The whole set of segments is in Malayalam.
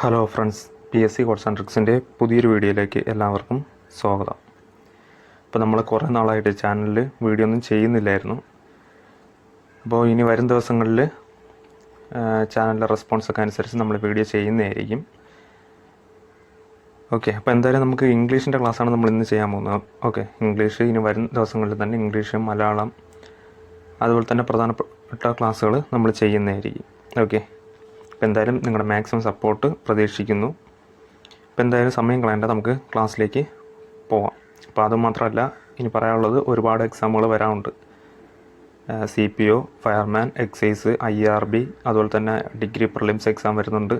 Hello friends, PSC codes and ട്രിക്സിൻ്റെ പുതിയൊരു വീഡിയോയിലേക്ക് എല്ലാവർക്കും സ്വാഗതം. ഇപ്പോൾ നമ്മൾ കുറേ നാളായിട്ട് ചാനലിൽ വീഡിയോ ഒന്നും ചെയ്യുന്നില്ലായിരുന്നു. അപ്പോൾ ഇനി വരും ദിവസങ്ങളിൽ ചാനലിലെ റെസ്പോൺസൊക്കെ അനുസരിച്ച് നമ്മൾ വീഡിയോ ചെയ്യുന്നതായിരിക്കും. ഓക്കെ, അപ്പോൾ എന്തായാലും നമുക്ക് ഇംഗ്ലീഷിൻ്റെ ക്ലാസ്സാണ് നമ്മൾ ഇന്ന് ചെയ്യാൻ പോകുന്നത്. ഓക്കെ, ഇംഗ്ലീഷ് ഇനി വരും ദിവസങ്ങളിൽ തന്നെ ഇംഗ്ലീഷ്, മലയാളം, അതുപോലെ തന്നെ പ്രധാനപ്പെട്ട ക്ലാസ്സുകൾ നമ്മൾ ചെയ്യുന്നതായിരിക്കും. ഓക്കെ, അപ്പോൾ എന്തായാലും നിങ്ങളുടെ മാക്സിമം സപ്പോർട്ട് പ്രതീക്ഷിക്കുന്നു. അപ്പോൾ എന്തായാലും സമയം കളയേണ്ട, നമുക്ക് ക്ലാസ്സിലേക്ക് പോവാം. അപ്പോൾ അതുമാത്രമല്ല, ഇനി പറയാനുള്ളത് ഒരുപാട് എക്സാമുകൾ വരാനുണ്ട്. CPO, ഫയർമാൻ, എക്സൈസ്, IRB, അതുപോലെ തന്നെ ഡിഗ്രി പ്രിലിംസ് എക്സാം വരുന്നുണ്ട്.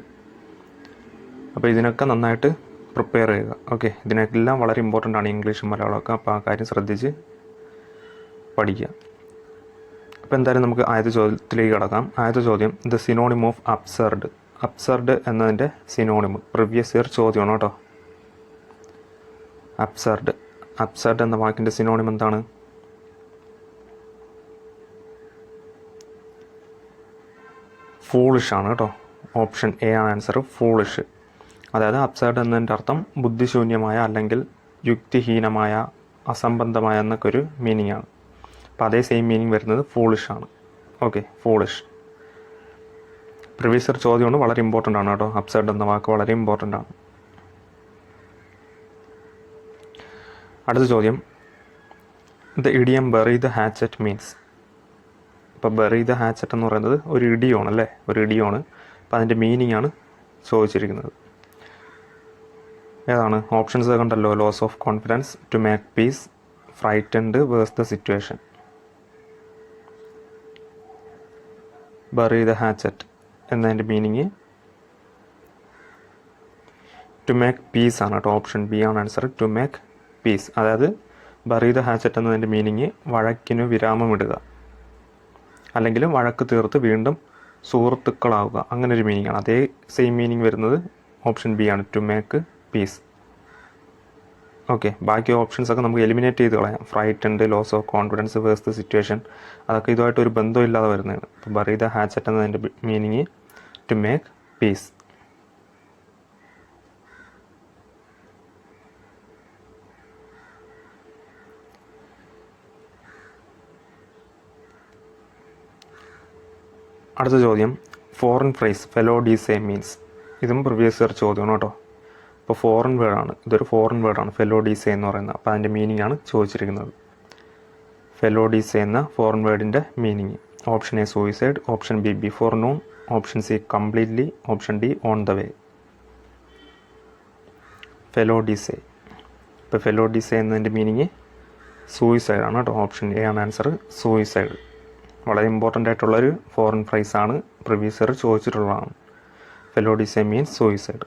അപ്പോൾ ഇതിനൊക്കെ നന്നായിട്ട് പ്രിപ്പയർ ചെയ്യുക. ഓക്കെ, ഇതിനെല്ലാം വളരെ ഇമ്പോർട്ടൻ്റ് ആണ് ഇംഗ്ലീഷും മലയാളമൊക്കെ. അപ്പോൾ ആ കാര്യം ശ്രദ്ധിച്ച് പഠിക്കുക. അപ്പോൾ എന്തായാലും നമുക്ക് ആദ്യത്തെ ചോദ്യത്തിലേക്ക് കടക്കാം. ആദ്യത്തെ ചോദ്യം, the synonym of absurd. Absurd എന്നതിൻ്റെ സിനോണിം പ്രീവിയസ് ഇയർ ചോദ്യമാണ് കേട്ടോ. അബ്സർഡ് എന്ന വാക്കിൻ്റെ സിനോണിം എന്താണ്? ഫൂളിഷ് ആണ് കേട്ടോ. ഓപ്ഷൻ A ആണ് ആൻസർ, ഫൂളിഷ്. അതായത് അബ്സർഡ് എന്നതിൻ്റെ അർത്ഥം ബുദ്ധിശൂന്യമായ അല്ലെങ്കിൽ യുക്തിഹീനമായ, അസംബന്ധമായ എന്നൊക്കെ ഒരു മീനിങ് ആണ്. അപ്പോൾ അതേ സെയിം മീനിങ് വരുന്നത് ഫൂളിഷ് ആണ്. ഓക്കെ, ഫൂളിഷ് പ്രീവിയസ് ഇയർ ചോദ്യമാണ്, വളരെ ഇമ്പോർട്ടൻ്റ് ആണ് കേട്ടോ. അബ്സർഡ് എന്ന വാക്ക് വളരെ ഇമ്പോർട്ടൻ്റ് ആണ്. അടുത്ത ചോദ്യം, the idiom bury the Hachette means. ഇപ്പോൾ ബറി ദ ഹാച്ചറ്റ് എന്ന് പറയുന്നത് ഒരു ഇഡിയോണ് അല്ലേ, ഒരു ഇഡിയോണ്. അപ്പോൾ അതിൻ്റെ മീനിങ് ആണ് ചോദിച്ചിരിക്കുന്നത്. ഏതാണ്? ഓപ്ഷൻസ് കണ്ടല്ലോ. Loss of confidence, to make peace, frightened, worse the situation. Bury the hatchet എന്നതിൻ്റെ മീനിങ് ടു മേക്ക് പീസ് ആണ് കേട്ടോ. ഓപ്ഷൻ B ആണ് ആൻസർ, ടു മേക്ക് പീസ്. അതായത് ബറി ദ ഹാച്ചറ്റ് എന്നതിൻ്റെ മീനിങ് വഴക്കിന് വിരാമമിടുക, അല്ലെങ്കിൽ വഴക്ക് തീർത്ത് വീണ്ടും സുഹൃത്തുക്കളാവുക, അങ്ങനെ ഒരു മീനിങ് ആണ്. അതേ സെയിം മീനിങ് വരുന്നത് ഓപ്ഷൻ B ആണ്, ടു മേക്ക് പീസ്. ഓക്കെ, ബാക്കി ഓപ്ഷൻസൊക്കെ നമുക്ക് എലിമിനേറ്റ് ചെയ്ത് കളയാം. Frightened, loss of confidence, worse the situation, അതൊക്കെ ഇതുമായിട്ട് ഒരു ബന്ധമില്ലാതെ വരുന്നതാണ്. ഇപ്പോൾ ബറി ദ ഹാച്ചറ്റ് എന്നതിൻ്റെ മീനിങ് ടു മേക്ക് പീസ്. അടുത്ത ചോദ്യം, foreign phrase felo de se means. ഇതും പ്രീവിയസ് ഇയർ ചോദ്യമാണ് കേട്ടോ. ഇപ്പോൾ ഫോറിൻ വേർഡാണ്, ഇതൊരു ഫോറിൻ വേർഡാണ് ഫെലോ ഡി സേ എന്ന് പറയുന്നത്. അപ്പോൾ അതിൻ്റെ മീനിങ് ആണ് ചോദിച്ചിരിക്കുന്നത്. ഫെലോ ഡി സേ എന്ന ഫോറിൻ വേർഡിൻ്റെ meaning. Option A suicide, option B before noon, option C completely, option D on the way. Felo de se. ഇപ്പോൾ ഫെലോ ഡി സേ എന്നതിൻ്റെ മീനിങ് സൂയിസൈഡ് ആണ് കേട്ടോ. ഓപ്ഷൻ A ആണ് ആൻസർ, സൂയിസൈഡ്. വളരെ ഇമ്പോർട്ടൻ്റ് ആയിട്ടുള്ളൊരു ഫോറിൻ ഫ്രേസാണ്, പ്രീവിയസ് ഇയർ ചോദിച്ചിട്ടുള്ളതാണ്. Felo de se means suicide.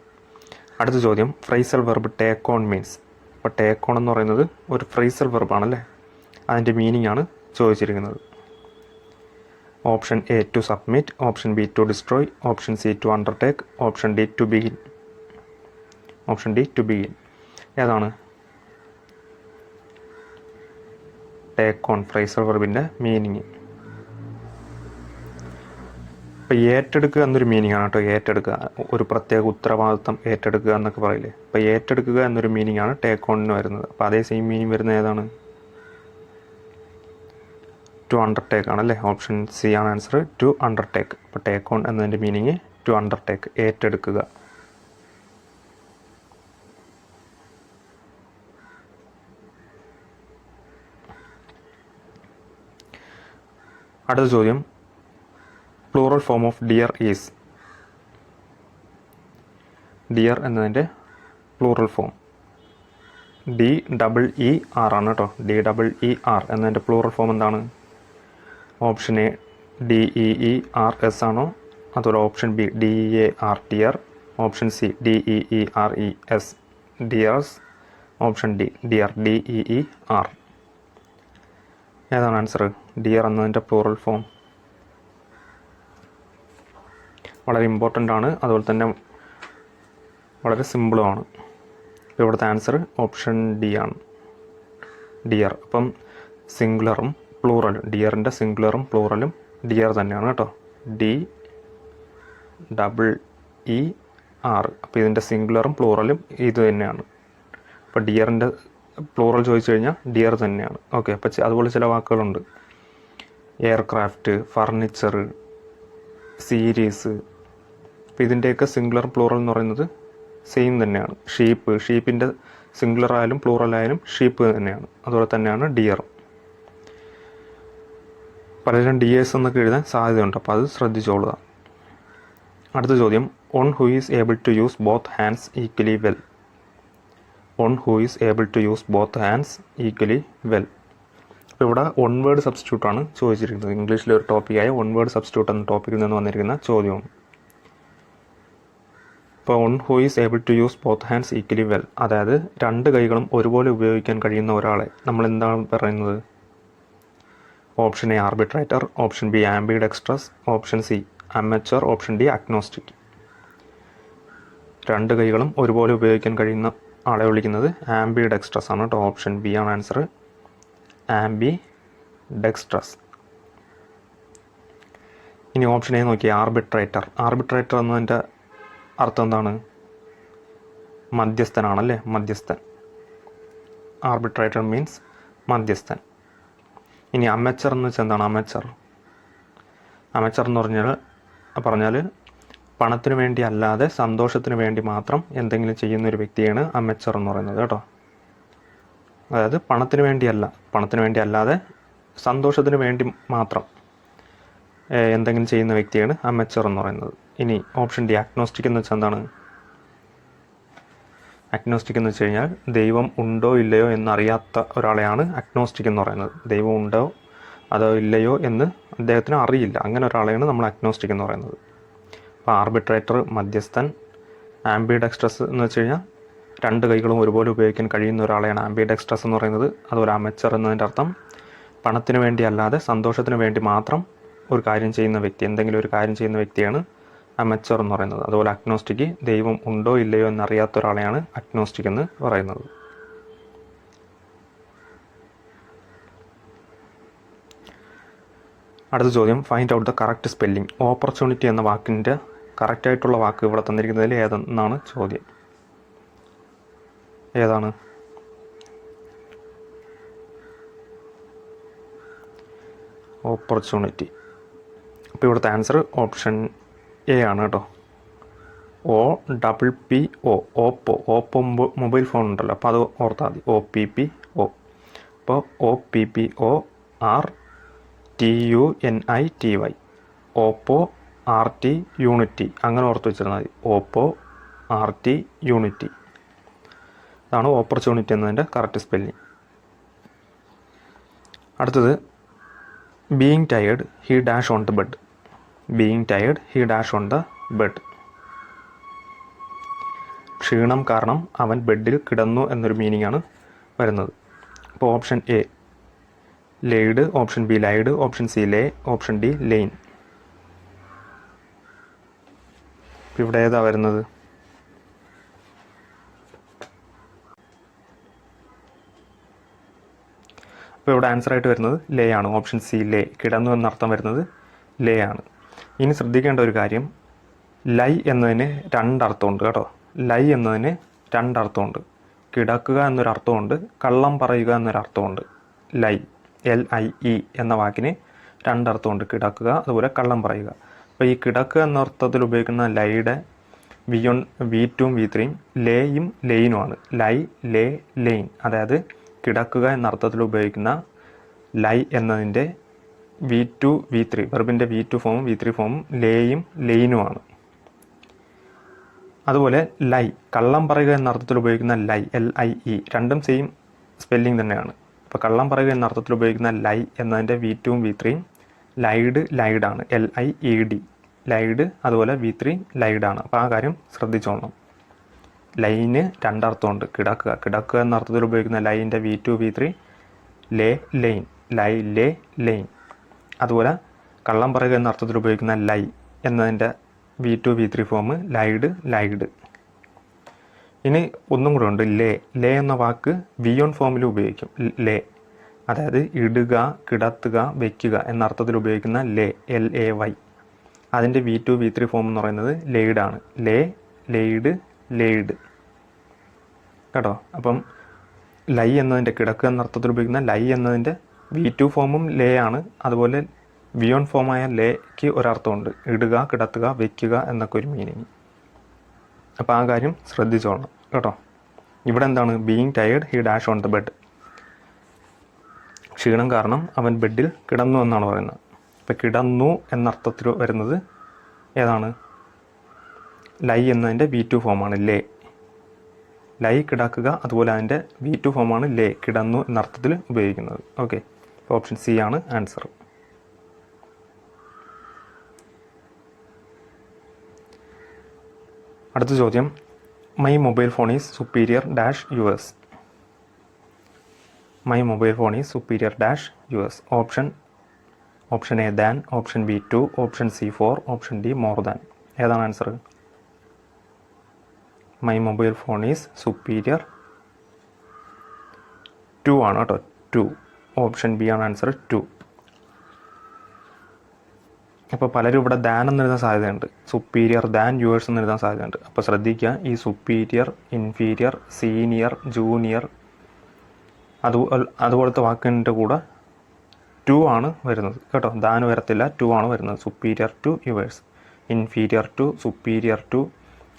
അടുത്ത ചോദ്യം, phrasal verb take on means. അപ്പോൾ ടേക്ക് ഓൺ എന്ന് പറയുന്നത് ഒരു ഫ്രൈസൽ വെർബാണല്ലേ, അതിൻ്റെ മീനിങ് ആണ് ചോദിച്ചിരിക്കുന്നത്. Option A to submit, option B to destroy, option C to undertake, option D to begin. Option D to begin. ഏതാണ് ടേക്ക് ഓൺ ഫ്രൈസൽ വെർബിൻ്റെ മീനിങ്? ഇപ്പോൾ ഏറ്റെടുക്കുക എന്നൊരു മീനിങ് ആണ് കേട്ടോ. ഏറ്റെടുക്കുക, ഒരു പ്രത്യേക ഉത്തരവാദിത്വം ഏറ്റെടുക്കുക എന്നൊക്കെ പറയില്ലേ. അപ്പോൾ ഏറ്റെടുക്കുക എന്നൊരു മീനിങ് ആണ് ടേക്ക് ഓണിന് വരുന്നത്. അപ്പോൾ അതേ സെയിം മീനിങ് വരുന്നത് ഏതാണ്? ടു അണ്ടർടേക്ക് ആണല്ലേ. ഓപ്ഷൻ C ആണ് ആൻസർ, ടു അണ്ടർടേക്ക്. അപ്പോൾ ടേക്ക് ഓൺ എന്നതിൻ്റെ മീനിങ് ടു അണ്ടർടേക്ക്, ഏറ്റെടുക്കുക. അടുത്ത ചോദ്യം, plural form of deer is. Deer എന്നതിൻ്റെ പ്ലൂറൽ ഫോം DEER ആണ് കേട്ടോ. DEER എന്നതിൻ്റെ പ്ലൂറൽ ഫോം എന്താണ്? ഓപ്ഷൻ A DEERS ആണോ, അതുപോലെ option B DEARTR, option C DEERES deers, option D deer DEER. ഏതാണ് ആൻസർ? ഡിയർ എന്നതിൻ്റെ പ്ലൂറൽ ഫോം. വളരെ ഇമ്പോർട്ടൻ്റ് ആണ്, അതുപോലെ തന്നെ വളരെ സിമ്പിളുമാണ്. ഇപ്പോൾ ഇവിടുത്തെ ആൻസർ ഓപ്ഷൻ D ആണ്, ഡിയർ. അപ്പം സിംഗുലറും പ്ലൂറലും, ഡിയറിൻ്റെ സിംഗുലറും പ്ലൂറലും ഡിയർ തന്നെയാണ് കേട്ടോ. DEER 6. അപ്പോൾ ഇതിൻ്റെ സിംഗുലറും പ്ലൂറലും ഇത് തന്നെയാണ്. അപ്പോൾ ഡിയറിൻ്റെ പ്ലൂറൽ ചോദിച്ചു കഴിഞ്ഞാൽ ഡിയർ തന്നെയാണ്. ഓക്കെ. അപ്പോൾ അതുപോലെ ചില വാക്കുകളുണ്ട്. Aircraft, furniture, series. അപ്പോൾ ഇതിൻ്റെയൊക്കെ സിംഗുലർ പ്ലൂറൽ എന്ന് പറയുന്നത് സെയിം തന്നെയാണ്. ഷീപ്പിൻ്റെ സിംഗുലർ ആയാലും പ്ലൂറൽ ആയാലും ഷീപ്പ് തന്നെയാണ്. അതുപോലെ തന്നെയാണ് ഡിയറും. പലരും ഡിയേഴ്സ് എന്നൊക്കെ എഴുതാൻ സാധ്യതയുണ്ട്, അപ്പോൾ അത് ശ്രദ്ധിച്ചോളുക. അടുത്ത ചോദ്യം, one who is able to use both hands equally well. One who is able to use both hands equally well. അപ്പോൾ ഇവിടെ വൺ വേർഡ് സബ്സ്റ്റിറ്റ്യൂട്ടാണ് ചോദിച്ചിരിക്കുന്നത്. ഇംഗ്ലീഷിലെ ഒരു ടോപ്പിക്കായ വൺ വേർഡ് സബ്സ്റ്റിറ്റ്യൂട്ട് എന്ന ടോപ്പിക്കിൽ നിന്ന് വന്നിരിക്കുന്ന ചോദ്യമാണ്. ഇപ്പോൾ one who is able to use both hands equally well, അതായത് രണ്ട് കൈകളും ഒരുപോലെ ഉപയോഗിക്കാൻ കഴിയുന്ന ഒരാളെ നമ്മൾ എന്താണ് പറയുന്നത്? Option A arbitrator, option B ambidextrous, option C amateur, option D agnostic. രണ്ട് കൈകളും ഒരുപോലെ ഉപയോഗിക്കാൻ കഴിയുന്ന ആളെ വിളിക്കുന്നത് ആംബിഡെക്സ്ട്രസ് ആണ് കേട്ടോ. ഓപ്ഷൻ ബി ആണ് ആൻസർ, ആംബിഡെക്സ്ട്രസ്. ഇനി ഓപ്ഷൻ എ നോക്കി, ആർബിട്രേറ്റർ. ആർബിട്രേറ്റർ എന്നതിൻ്റെ അർത്ഥം എന്താണ്? മധ്യസ്ഥനാണല്ലേ, മധ്യസ്ഥൻ. ആർബിട്രേറ്റർ മീൻസ് മധ്യസ്ഥൻ. ഇനി അമച്ചർ എന്ന് വെച്ചാൽ എന്താണ്? അമച്ചർ എന്ന് പറഞ്ഞാൽ പണത്തിന് വേണ്ടി അല്ലാതെ സന്തോഷത്തിന് വേണ്ടി മാത്രം എന്തെങ്കിലും ചെയ്യുന്ന ഒരു വ്യക്തിയാണ് അമച്ചർ എന്ന് പറയുന്നത് കേട്ടോ. അതായത് പണത്തിന് വേണ്ടി അല്ലാതെ സന്തോഷത്തിന് വേണ്ടി മാത്രം എന്തെങ്കിലും ചെയ്യുന്ന വ്യക്തിയാണ് അമച്ചർ എന്ന് പറയുന്നത്. ഇനി ഓപ്ഷൻ ഡി അഗ്നോസ്റ്റിക് എന്ന് വെച്ചാൽ എന്താണ്? അഗ്നോസ്റ്റിക് എന്ന് വെച്ച് കഴിഞ്ഞാൽ ദൈവം ഉണ്ടോ ഇല്ലയോ എന്നറിയാത്ത ഒരാളെയാണ് അഗ്നോസ്റ്റിക് എന്ന് പറയുന്നത്. ദൈവം ഉണ്ടോ അതോ ഇല്ലയോ എന്ന് അദ്ദേഹത്തിന് അറിയില്ല, അങ്ങനെ ഒരാളെയാണ് നമ്മൾ അഗ്നോസ്റ്റിക് എന്ന് പറയുന്നത്. അപ്പോൾ ആർബിട്രേറ്റർ മധ്യസ്ഥൻ, ആംബിഡെക്സ്ട്രസ് എന്ന് വെച്ച് കഴിഞ്ഞാൽ രണ്ട് കൈകളും ഒരുപോലെ ഉപയോഗിക്കാൻ കഴിയുന്ന ഒരാളെയാണ് ആംബിഡെക്സ്ട്രസ് എന്ന് പറയുന്നത്. അതുപോലെ അമച്ചർ എന്നതിൻ്റെ അർത്ഥം പണത്തിന് വേണ്ടി അല്ലാതെ സന്തോഷത്തിന് വേണ്ടി മാത്രം ഒരു കാര്യം ചെയ്യുന്ന വ്യക്തി, എന്തെങ്കിലും ഒരു കാര്യം ചെയ്യുന്ന വ്യക്തിയാണ് അമച്ചർ എന്ന് പറയുന്നത്. അതുപോലെ അഗ്നോസ്റ്റിക് ദൈവം ഉണ്ടോ ഇല്ലയോ എന്നറിയാത്ത ഒരാളെയാണ് അഗ്നോസ്റ്റിക് എന്ന് പറയുന്നത്. അടുത്ത ചോദ്യം, find out the correct spelling. Opportunity എന്ന വാക്കിൻ്റെ കറക്റ്റായിട്ടുള്ള വാക്ക് ഇവിടെ തന്നിരിക്കുന്നതിൽ ഏതെന്നാണ് ചോദ്യം. ഏതാണ്? ഓപ്പർച്യൂണിറ്റി. അപ്പോൾ ഇവിടുത്തെ ആൻസർ ഓപ്ഷൻ എ ആണ് കേട്ടോ. OPPO, ഓപ്പോ മൊബൈൽ ഫോൺ ഉണ്ടല്ലോ, അപ്പോൾ അത് ഓർത്താൽ മതി. OPPO. അപ്പോൾ OPPORTUNITY, ഓപ്പോ RT യൂണിറ്റി, അങ്ങനെ ഓർത്ത് വെച്ചിരുന്നാൽ മതി. Oppo RT unity. അതാണ് ഓപ്പർച്യൂണിറ്റി എന്നതിൻ്റെ കറക്റ്റ് സ്പെല്ലിംഗ്. അടുത്തത്, being tired he dash on the bed. Being tired he dash on the bed. ക്ഷീണം കാരണം അവൻ ബെഡിൽ കിടന്നു എന്നൊരു മീനിങ് ആണ് വരുന്നത്. അപ്പോൾ option A laid, option B lied, option C lay, option D lain. ഇവിടെ ഏതാ വരുന്നത്? അപ്പോൾ ഇവിടെ ആൻസർ ആയിട്ട് വരുന്നത് ലേ ആണ്. ഓപ്ഷൻ സി ലേ, കിടന്നു എന്നർത്ഥം വരുന്നത് ലേ ആണ്. ഇനി ശ്രദ്ധിക്കേണ്ട ഒരു കാര്യം, ലൈ എന്നതിന് രണ്ടർത്ഥമുണ്ട് കേട്ടോ. ലൈ എന്നതിന് രണ്ടർത്ഥമുണ്ട്. കിടക്കുക എന്നൊരർത്ഥമുണ്ട്, കള്ളം പറയുക എന്നൊരർത്ഥമുണ്ട്. ലൈ, LIE എന്ന വാക്കിന് രണ്ടർത്ഥമുണ്ട്, കിടക്കുക അതുപോലെ കള്ളം പറയുക. അപ്പോൾ ഈ കിടക്കുക എന്നർത്ഥത്തിൽ ഉപയോഗിക്കുന്ന ലൈയുടെ V1 V2 V3 ലേയും ലെയിനുമാണ്. ലൈ, ലേ, ലെയിൻ. അതായത് കിടക്കുക എന്നർത്ഥത്തിൽ ഉപയോഗിക്കുന്ന ലൈ എന്നതിൻ്റെ V2 V3 വെർബിൻ്റെ V2 ഫോമും V3 ഫോമും ലേയും ലെയിനുമാണ്. അതുപോലെ ലൈ, കള്ളം പറയുക എന്നർത്ഥത്തിൽ ഉപയോഗിക്കുന്ന ലൈ, LIE, രണ്ടും സെയിം സ്പെല്ലിംഗ് തന്നെയാണ്. അപ്പോൾ കള്ളം പറയുക എന്നർത്ഥത്തിൽ ഉപയോഗിക്കുന്ന ലൈ എന്നതിൻ്റെ V2 V3 ലൈഡാണ്, LIED, ലൈഡ്. അതുപോലെ V3 ലൈഡാണ്. അപ്പോൾ ആ കാര്യം ശ്രദ്ധിച്ചോളണം. ലൈന് രണ്ടർത്ഥമുണ്ട്. കിടക്കുക എന്ന അർത്ഥത്തിൽ ഉപയോഗിക്കുന്ന ലൈൻ്റെ V2 V3 ലേ, ലെയിൻ, ലൈ, ലേ, ലെയിൻ. അതുപോലെ കള്ളം പറയുക എന്ന അർത്ഥത്തിൽ ഉപയോഗിക്കുന്ന ലൈ എന്നതിൻ്റെ V2 V3 ഫോം ലൈഡ്. ഇനി ഒന്നും കൂടെ ഉണ്ട്, ലേ എന്ന വാക്ക് V1 ഫോമിൽ ഉപയോഗിക്കും. ലേ, അതായത് ഇടുക, കിടത്തുക, വയ്ക്കുക എന്ന അർത്ഥത്തിൽ ഉപയോഗിക്കുന്ന ലേ, LAY. അതിൻ്റെ V2 V3 ഫോം എന്ന് പറയുന്നത് ലെയ്ഡാണ്. ലേ, ലെയ്ഡ്, ലെയ്ഡ്. കേട്ടോ. അപ്പം ലൈ എന്നതിൻ്റെ കിടക്കുക എന്നർത്ഥത്തിൽ ഉപയോഗിക്കുന്ന ലൈ എന്നതിൻ്റെ V2 ഫോമും ലേ ആണ്. അതുപോലെ V1 ഫോമായ ലേക്ക് ഒരർത്ഥമുണ്ട്. ഇടുക, കിടത്തുക, വയ്ക്കുക എന്നൊക്കെ ഒരു മീനിങ്. അപ്പോൾ ആ കാര്യം ശ്രദ്ധിച്ചോളണം കേട്ടോ. ഇവിടെ എന്താണ്? Being tired he dash on the bed. ക്ഷീണം കാരണം അവൻ ബെഡിൽ കിടന്നു എന്നാണ് പറയുന്നത്. അപ്പോൾ കിടന്നു എന്നർത്ഥത്തിൽ വരുന്നത് ഏതാണ്? ലൈ എന്നതിൻ്റെ V2 ഫോമാണ് ലേ. ലൈ കിടക്കുക, അതുപോലെ അതിൻ്റെ V2 ഫോമാണ് ലേ, കിടന്നു എന്നർത്ഥത്തിൽ ഉപയോഗിക്കുന്നത്. ഓക്കെ. അപ്പോൾ ഓപ്ഷൻ സി ആണ് ആൻസർ. അടുത്ത ചോദ്യം, my mobile phone is superior dash us. My mobile phone is superior dash us. Option A than, option B to, option C 4, option D more than. ഏതാണ് answer? My mobile phone is superior 2 ആണ് കേട്ടോ. 2. ഓപ്ഷൻ ബി ആണ് ആൻസർ 2. അപ്പോൾ പലരും ഇവിടെ ദാൻ എന്ന് എഴുതാൻ സാധ്യതയുണ്ട്. സുപ്പീരിയർ ദാൻ യുവേഴ്സ് എന്ന് എഴുതാൻ സാധ്യതയുണ്ട്. അപ്പോൾ ശ്രദ്ധിക്കുക, ഈ സുപ്പീരിയർ, ഇൻഫീരിയർ, സീനിയർ, ജൂനിയർ അതുപോലത്തെ വാക്കിൻ്റെ കൂടെ 2 ആണ് വരുന്നത് കേട്ടോ. ദാൻ വരത്തില്ല, 2 ആണ് വരുന്നത്. Superior to yours, inferior to, superior to,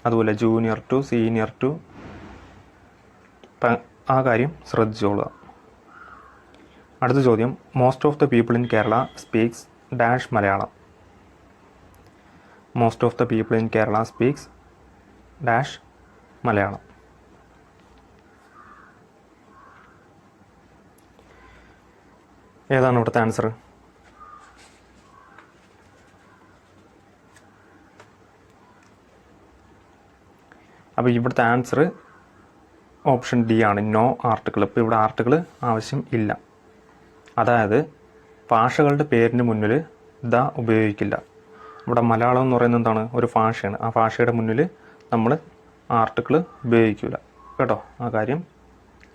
അതുപോലെ ജൂനിയർ ടു, സീനിയർ ടു. ആ കാര്യം ശ്രദ്ധിച്ചോളുക. അടുത്ത ചോദ്യം, most of the people in Kerala speaks dash Malayalam. Most of the people in Kerala speaks dash Malayalam. ഏതാണ് ഇവിടുത്തെ ആൻസർ? അപ്പോൾ ഇവിടുത്തെ ആൻസർ ഓപ്ഷൻ ഡി ആണ്, നോ ആർട്ടിക്കിൾ. ഇപ്പോൾ ഇവിടെ ആർട്ടിക്കിൾ ആവശ്യം ഇല്ല. അതായത് ഭാഷകളുടെ പേരിന് മുന്നിൽ ദ ഉപയോഗിക്കില്ല. ഇവിടെ മലയാളം എന്ന് പറയുന്നത് എന്താണ്? ഒരു ഭാഷയാണ്. ആ ഭാഷയുടെ മുന്നിൽ നമ്മൾ ആർട്ടിക്കിൾ ഉപയോഗിക്കില്ല കേട്ടോ. ആ കാര്യം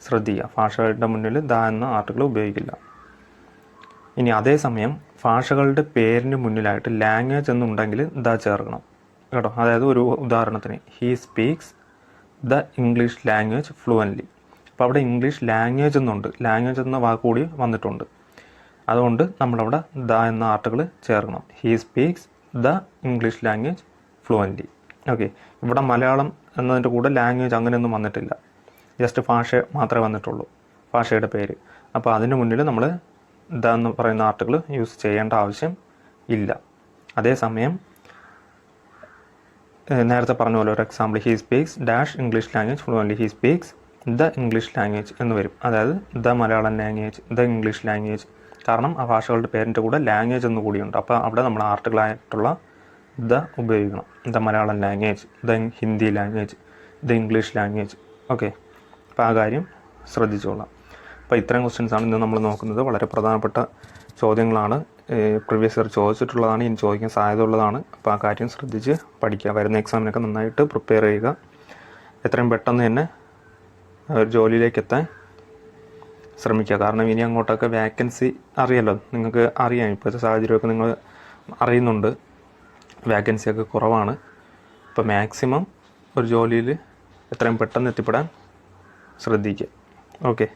ശ്രദ്ധിക്കുക. ഭാഷകളുടെ മുന്നിൽ ദ എന്ന ആർട്ടിക്കിൾ ഉപയോഗിക്കില്ല. ഇനി അതേസമയം ഭാഷകളുടെ പേരിന് മുന്നിലായിട്ട് ലാംഗ്വേജ് എന്നുണ്ടെങ്കിൽ ദ ചേർക്കണം കേട്ടോ. അതായത് ഒരു ഉദാഹരണത്തിന്, he speaks the English language fluently. അപ്പോൾ അവിടെ ഇംഗ്ലീഷ് ലാംഗ്വേജ് എന്നുണ്ട്, ലാംഗ്വേജ് എന്ന വാക്ക് കൂടി വന്നിട്ടുണ്ട്. അതുകൊണ്ട് നമ്മളവിടെ ദ എന്ന ആർട്ടിക്കിൾ ചേർക്കണം. He speaks the English language fluently. Okay. ഇവിടെ മലയാളം എന്നതിൻ്റെ കൂടെ ലാംഗ്വേജ് അങ്ങനെയൊന്നും വന്നിട്ടില്ല. ജസ്റ്റ് ഭാഷ മാത്രമേ വന്നിട്ടുള്ളൂ, ഭാഷയുടെ പേര്. അപ്പോൾ അതിന് മുന്നിൽ നമ്മൾ ദ എന്ന് പറയുന്ന ആർട്ടിക്കിൾ യൂസ് ചെയ്യേണ്ട ആവശ്യം ഇല്ല. അതേസമയം നേരത്തെ പറഞ്ഞ പോലെ ഒരു example, he speaks dash English language fluently, he speaks the English language എന്ന് വരും. അതായത് the Malayalam language, the English language. കാരണം ആ ഭാഷകളുടെ പേരിൻ്റെ കൂടെ ലാംഗ്വേജ് എന്ന് കൂടിയുണ്ട്. അപ്പോൾ അവിടെ നമ്മൾ ആർട്ടിക്കിളായിട്ടുള്ള ദ ഉപയോഗിക്കണം. The Malayalam language, the Hindi language, the English language. Okay. അപ്പോൾ ആ കാര്യം ശ്രദ്ധിച്ചോളാം. അപ്പോൾ ഇത്രയും ക്വസ്റ്റ്യൻസാണ് ഇന്ന് നമ്മൾ നോക്കുന്നത്. വളരെ പ്രധാനപ്പെട്ട ചോദ്യങ്ങളാണ്. പ്രീവിയസ് ഇയർ ചോദിച്ചിട്ടുള്ളതാണ്, ഇനി ചോദിക്കാൻ സാധ്യത ഉള്ളതാണ്. അപ്പോൾ ആ കാര്യം ശ്രദ്ധിച്ച് പഠിക്കുക. വരുന്ന എക്സാമിനൊക്കെ നന്നായിട്ട് പ്രിപ്പയർ ചെയ്യുക. എത്രയും പെട്ടെന്ന് തന്നെ ഒരു ജോലിയിലേക്ക് എത്താൻ ശ്രമിക്കുക. കാരണം ഇനി അങ്ങോട്ടൊക്കെ വാക്കൻസി അറിയാലോ, നിങ്ങൾക്ക് അറിയാം. ഇപ്പോഴത്തെ സാഹചര്യമൊക്കെ നിങ്ങൾ അറിയുന്നുണ്ട്, വാക്കൻസിയൊക്കെ കുറവാണ്. അപ്പോൾ മാക്സിമം ഒരു ജോലിയിൽ എത്രയും പെട്ടെന്ന് എത്തിപ്പെടാൻ ശ്രദ്ധിക്കുക. ഓക്കെ.